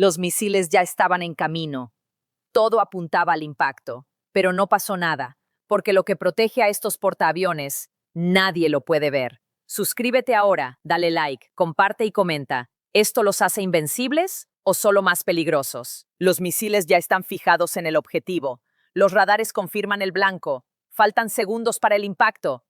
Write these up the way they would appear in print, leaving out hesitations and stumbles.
Los misiles ya estaban en camino. Todo apuntaba al impacto, pero no pasó nada, porque lo que protege a estos portaaviones, nadie lo puede ver. Suscríbete ahora, dale like, comparte y comenta. ¿Esto los hace invencibles o solo más peligrosos? Los misiles ya están fijados en el objetivo. Los radares confirman el blanco. Faltan segundos para el impacto.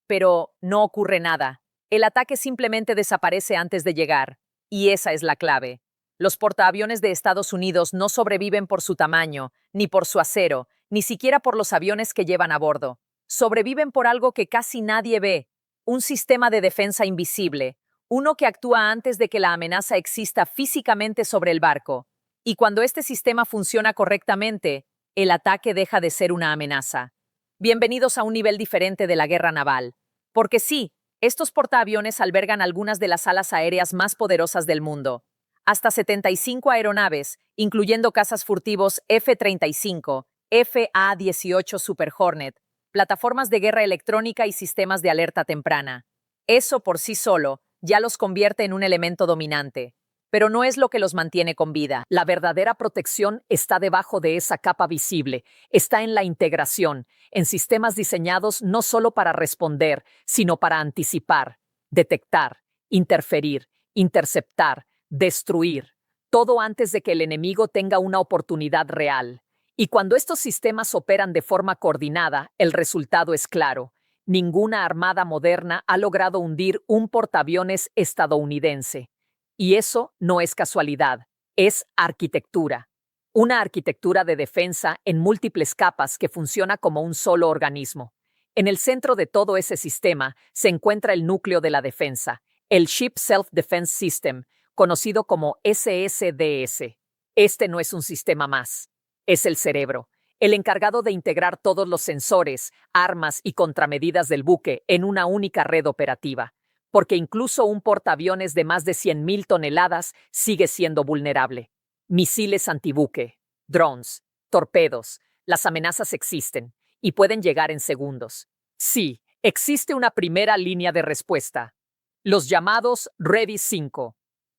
Pero no ocurre nada. El ataque simplemente desaparece antes de llegar. Y esa es la clave. Los portaaviones de Estados Unidos no sobreviven por su tamaño, ni por su acero, ni siquiera por los aviones que llevan a bordo. Sobreviven por algo que casi nadie ve, un sistema de defensa invisible, uno que actúa antes de que la amenaza exista físicamente sobre el barco. Y cuando este sistema funciona correctamente, el ataque deja de ser una amenaza. Bienvenidos a un nivel diferente de la guerra naval. Porque sí, estos portaaviones albergan algunas de las alas aéreas más poderosas del mundo. Hasta 75 aeronaves, incluyendo cazas furtivos F-35, FA-18 Super Hornet, plataformas de guerra electrónica y sistemas de alerta temprana. Eso por sí solo ya los convierte en un elemento dominante. Pero no es lo que los mantiene con vida. La verdadera protección está debajo de esa capa visible, está en la integración, en sistemas diseñados no solo para responder, sino para anticipar, detectar, interferir, interceptar, destruir, todo antes de que el enemigo tenga una oportunidad real. Y cuando estos sistemas operan de forma coordinada, el resultado es claro. Ninguna armada moderna ha logrado hundir un portaaviones estadounidense. Y eso no es casualidad, es arquitectura. Una arquitectura de defensa en múltiples capas que funciona como un solo organismo. En el centro de todo ese sistema se encuentra el núcleo de la defensa, el Ship Self-Defense System, conocido como SSDS. Este no es un sistema más, es el cerebro, el encargado de integrar todos los sensores, armas y contramedidas del buque en una única red operativa. Porque incluso un portaaviones de más de 100.000 toneladas sigue siendo vulnerable. Misiles antibuque, drones, torpedos, las amenazas existen y pueden llegar en segundos. Sí, existe una primera línea de respuesta. Los llamados Ready 5.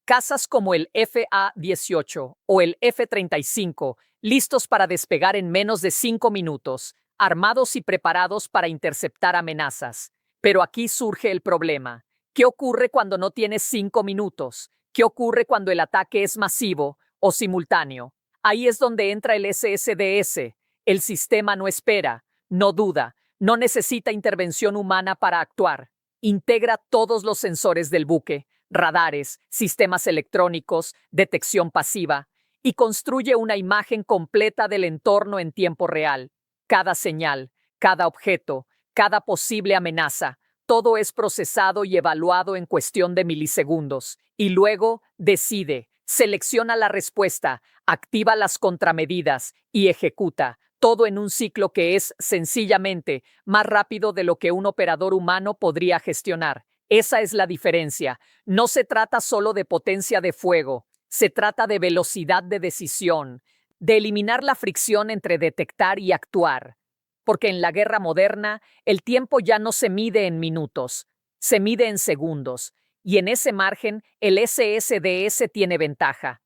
Cazas como el FA-18 o el F-35, listos para despegar en menos de 5 minutos, armados y preparados para interceptar amenazas. Pero aquí surge el problema. ¿Qué ocurre cuando no tienes 5 minutos? ¿Qué ocurre cuando el ataque es masivo o simultáneo? Ahí es donde entra el SSDS. El sistema no espera, no duda, no necesita intervención humana para actuar. Integra todos los sensores del buque, radares, sistemas electrónicos, detección pasiva, y construye una imagen completa del entorno en tiempo real. Cada señal, cada objeto, cada posible amenaza, todo es procesado y evaluado en cuestión de milisegundos, y luego decide, selecciona la respuesta, activa las contramedidas y ejecuta, todo en un ciclo que es, sencillamente, más rápido de lo que un operador humano podría gestionar. Esa es la diferencia. No se trata solo de potencia de fuego, se trata de velocidad de decisión, de eliminar la fricción entre detectar y actuar. Porque en la guerra moderna el tiempo ya no se mide en minutos, se mide en segundos, y en ese margen el SSDS tiene ventaja.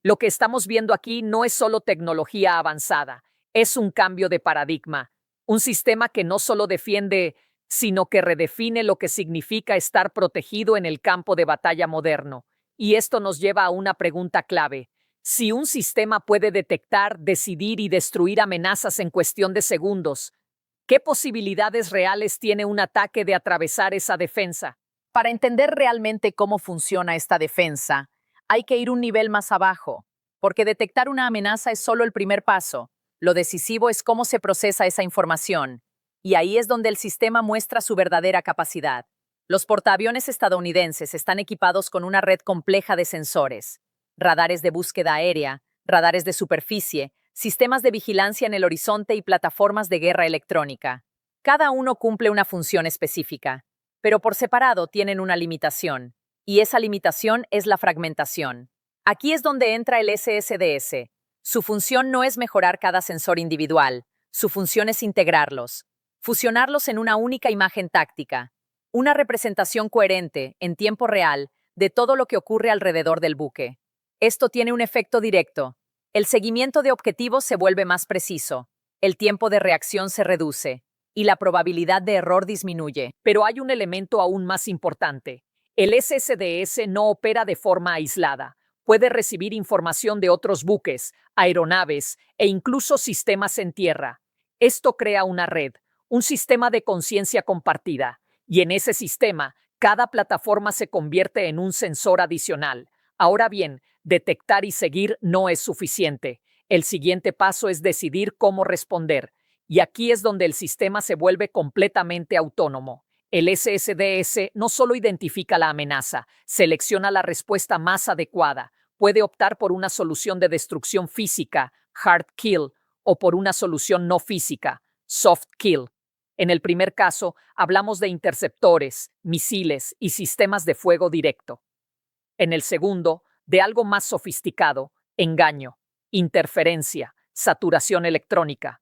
Lo que estamos viendo aquí no es solo tecnología avanzada, es un cambio de paradigma, un sistema que no solo defiende, sino que redefine lo que significa estar protegido en el campo de batalla moderno. Y esto nos lleva a una pregunta clave. Si un sistema puede detectar, decidir y destruir amenazas en cuestión de segundos, ¿qué posibilidades reales tiene un ataque de atravesar esa defensa? Para entender realmente cómo funciona esta defensa, hay que ir un nivel más abajo, porque detectar una amenaza es solo el primer paso. Lo decisivo es cómo se procesa esa información, y ahí es donde el sistema muestra su verdadera capacidad. Los portaaviones estadounidenses están equipados con una red compleja de sensores, radares de búsqueda aérea, radares de superficie, sistemas de vigilancia en el horizonte y plataformas de guerra electrónica. Cada uno cumple una función específica, pero por separado tienen una limitación, y esa limitación es la fragmentación. Aquí es donde entra el SSDS. Su función no es mejorar cada sensor individual, su función es integrarlos, fusionarlos en una única imagen táctica, una representación coherente, en tiempo real, de todo lo que ocurre alrededor del buque. Esto tiene un efecto directo. El seguimiento de objetivos se vuelve más preciso, el tiempo de reacción se reduce y la probabilidad de error disminuye. Pero hay un elemento aún más importante. El SSDS no opera de forma aislada. Puede recibir información de otros buques, aeronaves e incluso sistemas en tierra. Esto crea una red, un sistema de conciencia compartida, y en ese sistema, cada plataforma se convierte en un sensor adicional. Ahora bien, detectar y seguir no es suficiente. El siguiente paso es decidir cómo responder. Y aquí es donde el sistema se vuelve completamente autónomo. El SSDS no solo identifica la amenaza, selecciona la respuesta más adecuada, puede optar por una solución de destrucción física, hard kill, o por una solución no física, soft kill. En el primer caso, hablamos de interceptores, misiles y sistemas de fuego directo. En el segundo, de algo más sofisticado, engaño, interferencia, saturación electrónica.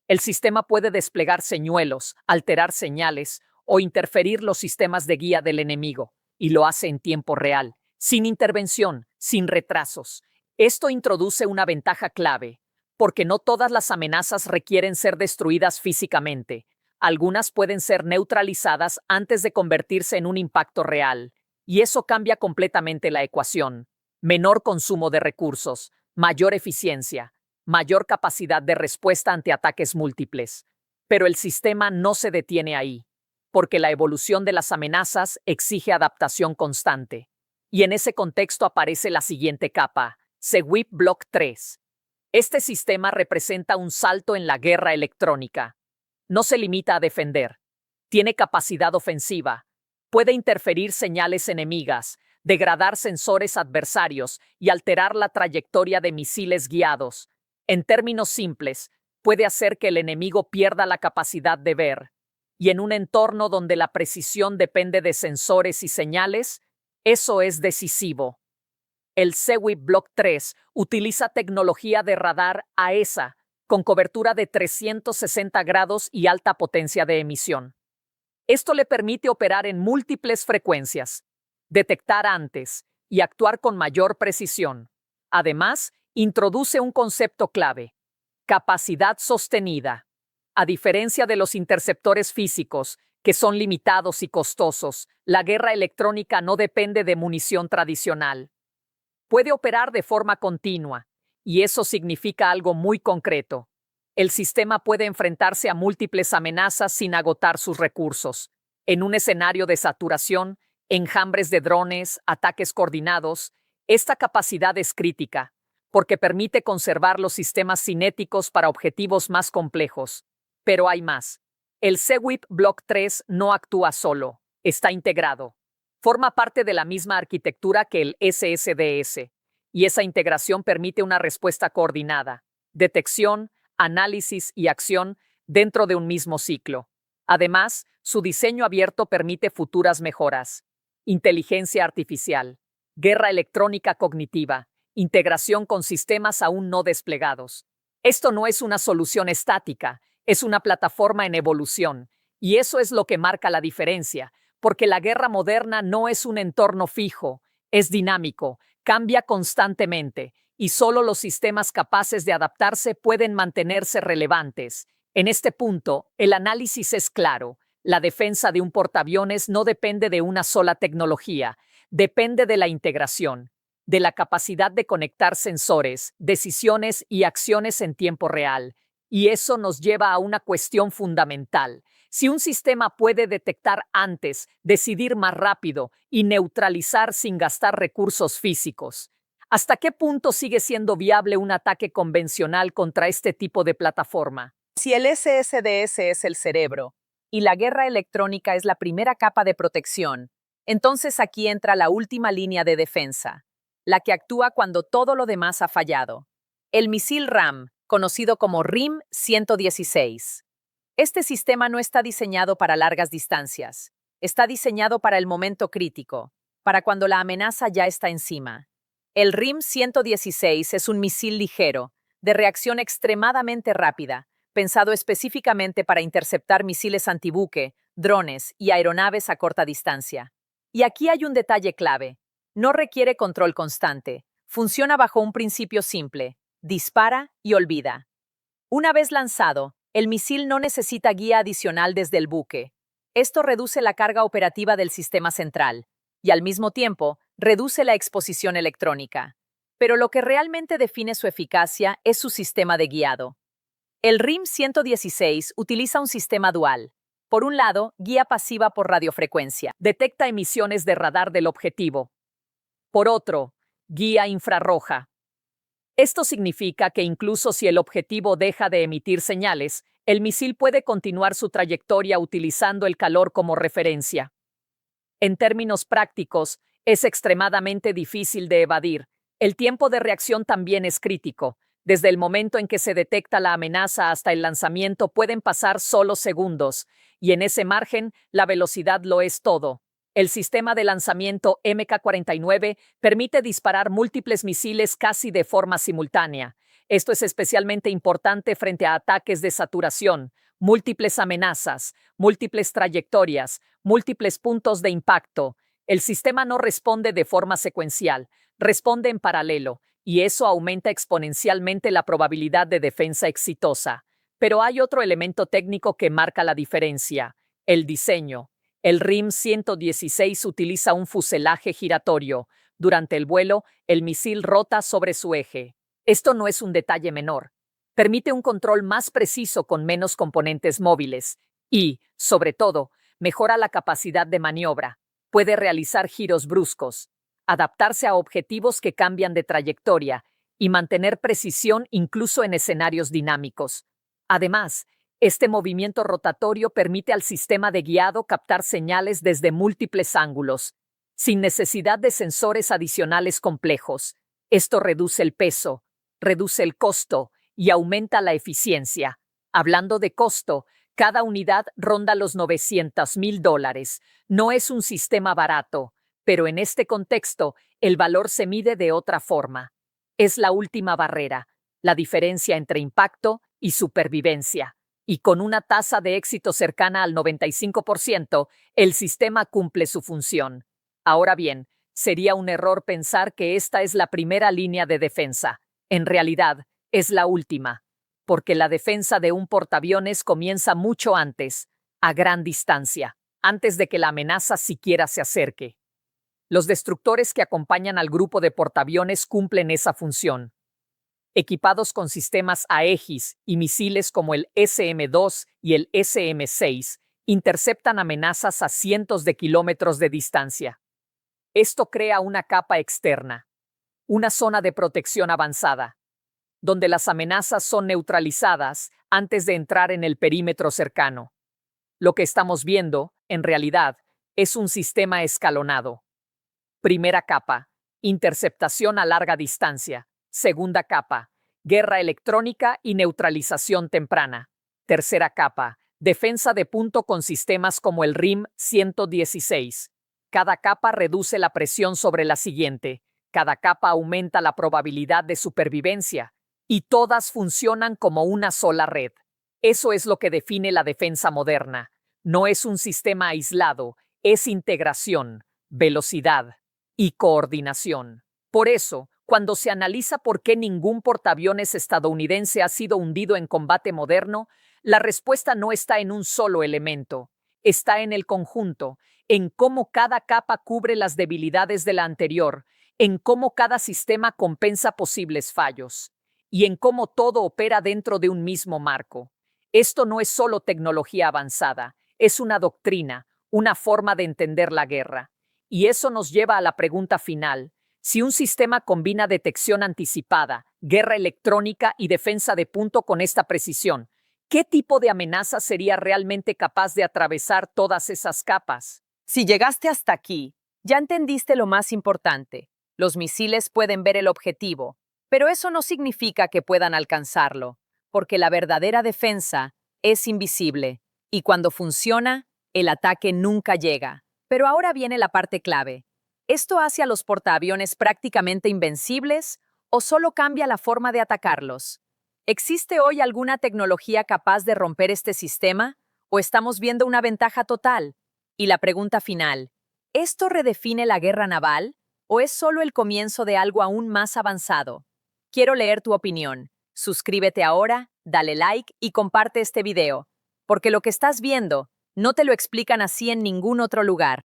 El sistema puede desplegar señuelos, alterar señales o interferir los sistemas de guía del enemigo, y lo hace en tiempo real, sin intervención, sin retrasos. Esto introduce una ventaja clave, porque no todas las amenazas requieren ser destruidas físicamente. Algunas pueden ser neutralizadas antes de convertirse en un impacto real, y eso cambia completamente la ecuación. Menor consumo de recursos, mayor eficiencia, mayor capacidad de respuesta ante ataques múltiples. Pero el sistema no se detiene ahí, porque la evolución de las amenazas exige adaptación constante. Y en ese contexto aparece la siguiente capa, SEWIP Block 3. Este sistema representa un salto en la guerra electrónica. No se limita a defender. Tiene capacidad ofensiva. Puede interferir señales enemigas, degradar sensores adversarios y alterar la trayectoria de misiles guiados. En términos simples, puede hacer que el enemigo pierda la capacidad de ver. Y en un entorno donde la precisión depende de sensores y señales, eso es decisivo. El SEWIP Block 3 utiliza tecnología de radar AESA con cobertura de 360 grados y alta potencia de emisión. Esto le permite operar en múltiples frecuencias, detectar antes y actuar con mayor precisión. Además, introduce un concepto clave: capacidad sostenida. A diferencia de los interceptores físicos, que son limitados y costosos, la guerra electrónica no depende de munición tradicional. Puede operar de forma continua, y eso significa algo muy concreto. El sistema puede enfrentarse a múltiples amenazas sin agotar sus recursos. En un escenario de saturación, enjambres de drones, ataques coordinados, esta capacidad es crítica, porque permite conservar los sistemas cinéticos para objetivos más complejos. Pero hay más. El SEWIP Block 3 no actúa solo, está integrado. Forma parte de la misma arquitectura que el SSDS, y esa integración permite una respuesta coordinada, detección, análisis y acción dentro de un mismo ciclo. Además, su diseño abierto permite futuras mejoras: inteligencia artificial, guerra electrónica cognitiva, integración con sistemas aún no desplegados. Esto no es una solución estática, es una plataforma en evolución, y eso es lo que marca la diferencia, porque la guerra moderna no es un entorno fijo, es dinámico, cambia constantemente, y solo los sistemas capaces de adaptarse pueden mantenerse relevantes. En este punto, el análisis es claro. La defensa de un portaaviones no depende de una sola tecnología, depende de la integración, de la capacidad de conectar sensores, decisiones y acciones en tiempo real. Y eso nos lleva a una cuestión fundamental. Si un sistema puede detectar antes, decidir más rápido y neutralizar sin gastar recursos físicos, ¿hasta qué punto sigue siendo viable un ataque convencional contra este tipo de plataforma? Si el SSDS es el cerebro y la guerra electrónica es la primera capa de protección, entonces aquí entra la última línea de defensa, la que actúa cuando todo lo demás ha fallado. El misil RAM, conocido como RIM-116. Este sistema no está diseñado para largas distancias, está diseñado para el momento crítico, para cuando la amenaza ya está encima. El RIM-116 es un misil ligero, de reacción extremadamente rápida, pensado específicamente para interceptar misiles antibuque, drones y aeronaves a corta distancia. Y aquí hay un detalle clave: no requiere control constante, Funciona bajo un principio simple: dispara y olvida. Una vez lanzado, el misil no necesita guía adicional desde el buque. Esto reduce la carga operativa del sistema central y al mismo tiempo reduce la exposición electrónica. Pero lo que realmente define su eficacia es su sistema de guiado. El RIM-116 utiliza un sistema dual. Por un lado, guía pasiva por radiofrecuencia. Detecta emisiones de radar del objetivo. Por otro, guía infrarroja. Esto significa que incluso si el objetivo deja de emitir señales, el misil puede continuar su trayectoria utilizando el calor como referencia. En términos prácticos, es extremadamente difícil de evadir. El tiempo de reacción también es crítico. Desde el momento en que se detecta la amenaza hasta el lanzamiento pueden pasar solo segundos, y en ese margen la velocidad lo es todo. El sistema de lanzamiento MK-49 permite disparar múltiples misiles casi de forma simultánea. Esto es especialmente importante frente a ataques de saturación, múltiples amenazas, múltiples trayectorias, múltiples puntos de impacto. El sistema no responde de forma secuencial, responde en paralelo, y eso aumenta exponencialmente la probabilidad de defensa exitosa. Pero hay otro elemento técnico que marca la diferencia: el diseño. El RIM-116 utiliza un fuselaje giratorio. Durante el vuelo, el misil rota sobre su eje. Esto no es un detalle menor. Permite un control más preciso con menos componentes móviles y, sobre todo, mejora la capacidad de maniobra. Puede realizar giros bruscos, adaptarse a objetivos que cambian de trayectoria y mantener precisión incluso en escenarios dinámicos. Además, este movimiento rotatorio permite al sistema de guiado captar señales desde múltiples ángulos, sin necesidad de sensores adicionales complejos. Esto reduce el peso, reduce el costo y aumenta la eficiencia. Hablando de costo, cada unidad ronda los $900,000. No es un sistema barato, pero en este contexto, el valor se mide de otra forma. Es la última barrera, la diferencia entre impacto y supervivencia. Y con una tasa de éxito cercana al 95%, el sistema cumple su función. Ahora bien, sería un error pensar que esta es la primera línea de defensa. En realidad, es la última, porque la defensa de un portaaviones comienza mucho antes, a gran distancia, antes de que la amenaza siquiera se acerque. Los destructores que acompañan al grupo de portaaviones cumplen esa función. Equipados con sistemas Aegis y misiles como el SM-2 y el SM-6, interceptan amenazas a cientos de kilómetros de distancia. Esto crea una capa externa, una zona de protección avanzada, donde las amenazas son neutralizadas antes de entrar en el perímetro cercano. Lo que estamos viendo, en realidad, es un sistema escalonado. Primera capa, interceptación a larga distancia. Segunda capa, guerra electrónica y neutralización temprana. Tercera capa, defensa de punto con sistemas como el RIM-116. Cada capa reduce la presión sobre la siguiente. Cada capa aumenta la probabilidad de supervivencia. Y todas funcionan como una sola red. Eso es lo que define la defensa moderna. No es un sistema aislado, es integración, velocidad y coordinación. Por eso, cuando se analiza por qué ningún portaaviones estadounidense ha sido hundido en combate moderno, la respuesta no está en un solo elemento, está en el conjunto, en cómo cada capa cubre las debilidades de la anterior, en cómo cada sistema compensa posibles fallos, y en cómo todo opera dentro de un mismo marco. Esto no es solo tecnología avanzada, es una doctrina, una forma de entender la guerra. Y eso nos lleva a la pregunta final. Si un sistema combina detección anticipada, guerra electrónica y defensa de punto con esta precisión, ¿qué tipo de amenaza sería realmente capaz de atravesar todas esas capas? Si llegaste hasta aquí, ya entendiste lo más importante. Los misiles pueden ver el objetivo, pero eso no significa que puedan alcanzarlo, porque la verdadera defensa es invisible, y cuando funciona, el ataque nunca llega. Pero ahora viene la parte clave. ¿Esto hace a los portaaviones prácticamente invencibles o solo cambia la forma de atacarlos? ¿Existe hoy alguna tecnología capaz de romper este sistema o estamos viendo una ventaja total? Y la pregunta final, ¿esto redefine la guerra naval ¿O es solo el comienzo de algo aún más avanzado? Quiero leer tu opinión. Suscríbete ahora, dale like y comparte este video, porque lo que estás viendo no te lo explican así en ningún otro lugar.